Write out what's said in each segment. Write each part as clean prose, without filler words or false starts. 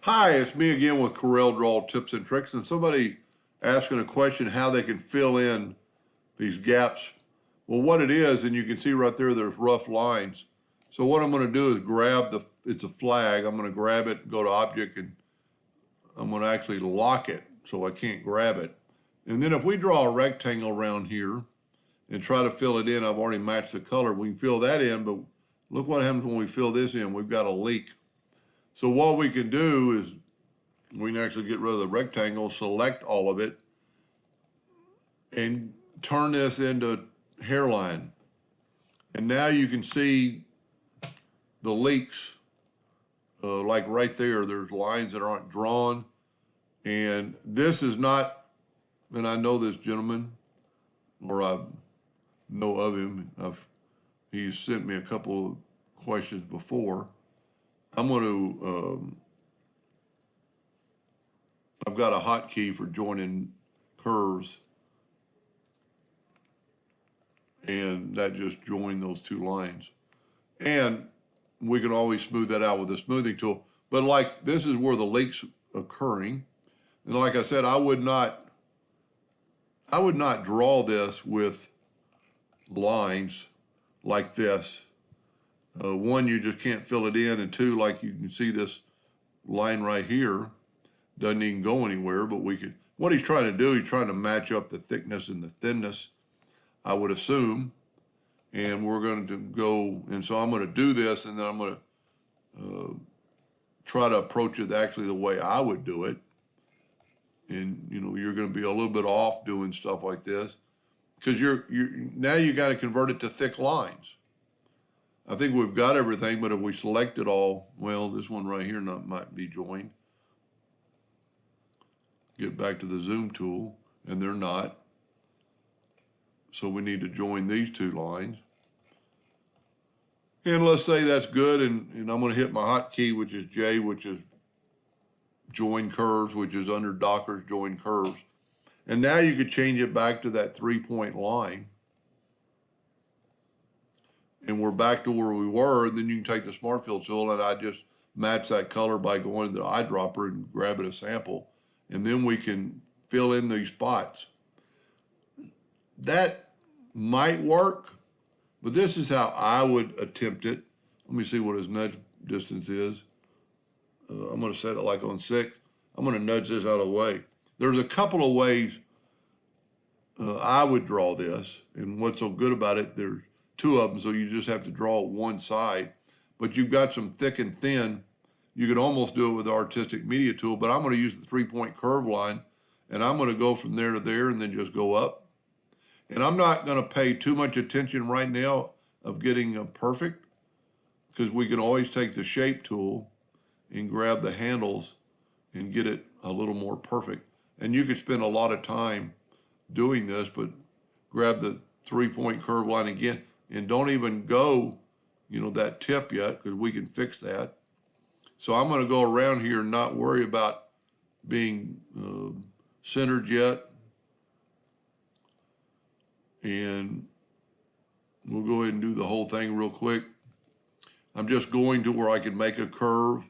Hi, it's me again with CorelDraw Tips and Tricks, and somebody asking a question how they can fill in these gaps. Well, what it is, and you can see right there, there's rough lines. So what I'm going to do is grab it's a flag. I'm going to grab it, go to Object, and I'm going to actually lock it so I can't grab it. And then if we draw a rectangle around here and try to fill it in, I've already matched the color. We can fill that in, but look what happens when we fill this in. We've got a leak. So what we can do is we can actually get rid of the rectangle, select all of it, and turn this into hairline. And now you can see the leaks, like right there, there's lines that aren't drawn. And this is not, and I know this gentleman, or I know of him. He's sent me a couple of questions before. I'm going to, I've got a hotkey for joining curves, and that just joined those two lines. And we can always smooth that out with the smoothing tool. But like this is where the leak's occurring. And like I said, I would not draw this with lines like this. One, you just can't fill it in, and two, like you can see this line right here doesn't even go anywhere, but we could, what he's trying to do, he's trying to match up the thickness and the thinness, I would assume, and we're going to go, and so I'm going to do this, and then I'm going to try to approach it actually the way I would do it. And you know, you're going to be a little bit off doing stuff like this, because now you got to convert it to thick lines. I think we've got everything, but if we select it all, well, this one right here might be joined. Get back to the zoom tool, and they're not. So we need to join these two lines. And let's say that's good, and I'm going to hit my hotkey, which is J, which is join curves, which is under Docker's join curves. And now you could change it back to that 3-point line. And we're back to where we were, and then you can take the Smart Fill tool, and I just match that color by going to the eyedropper and grabbing a sample. And then we can fill in these spots. That might work, but this is how I would attempt it. Let me see what his nudge distance is. I'm going to set it like on 6. I'm going to nudge this out of the way. There's a couple of ways I would draw this, and what's so good about it, there's 2 of them, so you just have to draw one side. But you've got some thick and thin. You could almost do it with the artistic media tool, but I'm going to use the 3-point curve line, and I'm going to go from there to there and then just go up. And I'm not going to pay too much attention right now of getting perfect, because we can always take the shape tool and grab the handles and get it a little more perfect. And you could spend a lot of time doing this, but grab the 3-point curve line again, and don't even go, you know, that tip yet, because we can fix that. So I'm going to go around here and not worry about being centered yet. And we'll go ahead and do the whole thing real quick. I'm just going to where I can make a curve,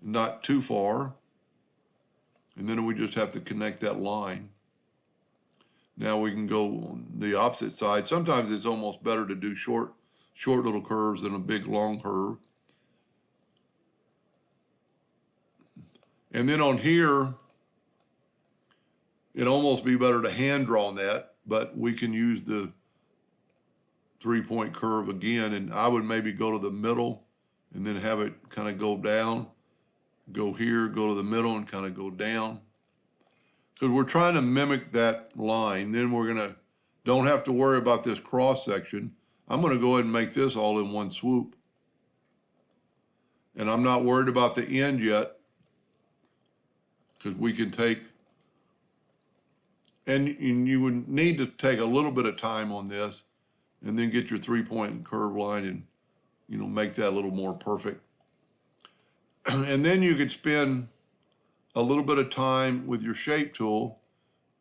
not too far. And then we just have to connect that line. Now we can go on the opposite side. Sometimes it's almost better to do short little curves than a big long curve. And then on here, it'd almost be better to hand draw on that, but we can use the 3-point curve again, and I would maybe go to the middle and then have it kind of go down, go here, go to the middle, and kind of go down. Because we're trying to mimic that line. Then we're gonna, don't have to worry about this cross section. I'm gonna go ahead and make this all in one swoop. And I'm not worried about the end yet, because we can take, and you would need to take a little bit of time on this and then get your 3-point curve line and, you know, make that a little more perfect. And then you could spend a little bit of time with your shape tool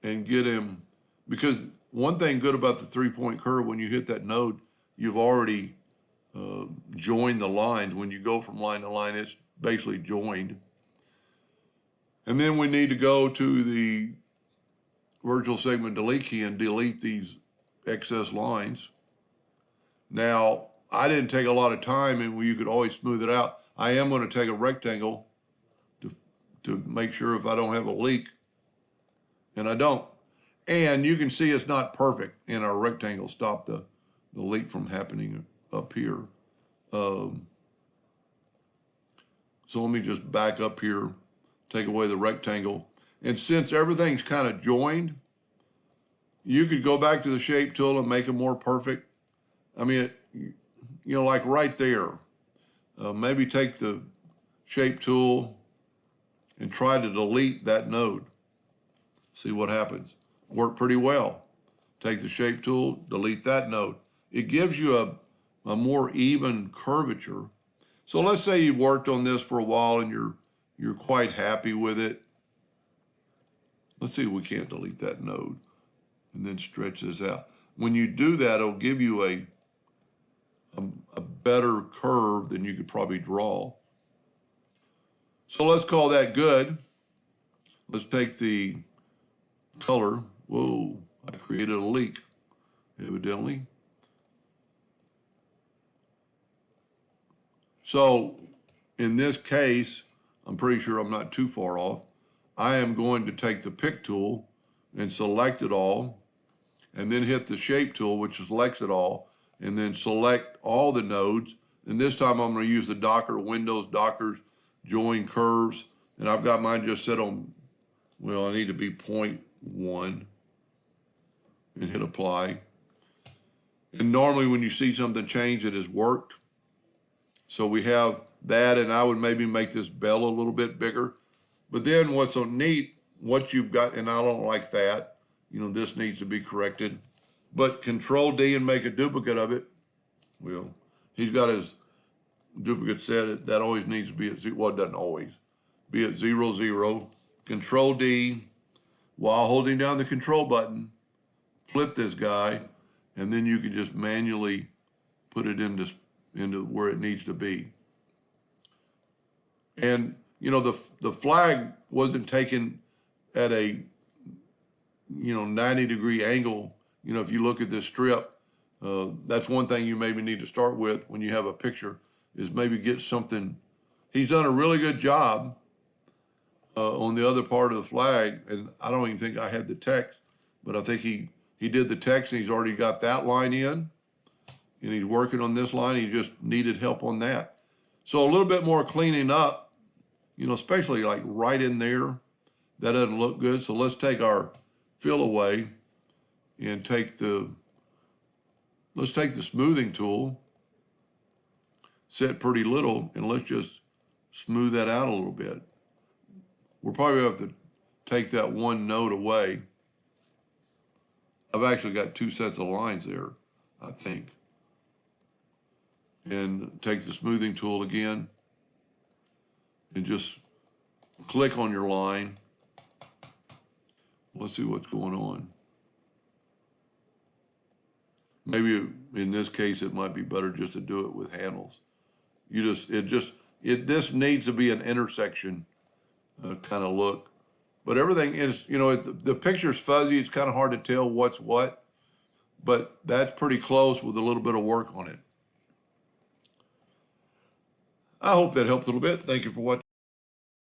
and get him, because one thing good about the 3-point curve, when you hit that node, you've already joined the lines. When you go from line to line, it's basically joined. And then we need to go to the virtual segment delete key and delete these excess lines. Now, I didn't take a lot of time, and you could always smooth it out. I am going to take a rectangle to make sure if I don't have a leak, and I don't. And you can see it's not perfect, and our rectangle stopped the leak from happening up here. So let me just back up here, take away the rectangle. And since everything's kind of joined, you could go back to the shape tool and make it more perfect. I mean, like right there. Maybe take the shape tool and try to delete that node. See what happens. Worked pretty well. Take the shape tool, delete that node. It gives you a more even curvature. So let's say you've worked on this for a while and you're quite happy with it. Let's see if we can't delete that node and then stretch this out. When you do that, it'll give you a better curve than you could probably draw. So let's call that good. Let's take the color. Whoa, I created a leak, evidently. So in this case, I'm pretty sure I'm not too far off. I am going to take the pick tool and select it all, and then hit the shape tool, which selects it all, and then select all the nodes. And this time I'm going to use the Docker, Windows Dockers, join curves. And I've got mine just set on, well, I need to be 0.1 and hit apply. And normally when you see something change, it has worked. So we have that, and I would maybe make this bell a little bit bigger. But then what's so neat, what you've got, and I don't like that, this needs to be corrected. But Control D and make a duplicate of it. Well, he's got his duplicate set. That always needs to be at 0. Well, it doesn't always. Be at 0, 0. Control D, while holding down the control button, flip this guy, and then you can just manually put it into where it needs to be. And, the flag wasn't taken at a, 90-degree angle. If you look at this strip, that's one thing you maybe need to start with when you have a picture, is maybe get something. He's done a really good job on the other part of the flag, and I don't even think I had the text, but I think he did the text, and he's already got that line in, and he's working on this line. He just needed help on that. So a little bit more cleaning up, especially like right in there. That doesn't look good. So let's take our fill away and let's take the smoothing tool, set pretty little, and let's just smooth that out a little bit. We'll probably have to take that one node away. I've actually got 2 sets of lines there, I think. And take the smoothing tool again and just click on your line. Let's see what's going on. Maybe in this case, it might be better just to do it with handles. This needs to be an intersection kind of look. But everything is, the picture's fuzzy. It's kind of hard to tell what's what. But that's pretty close with a little bit of work on it. I hope that helped a little bit. Thank you for watching.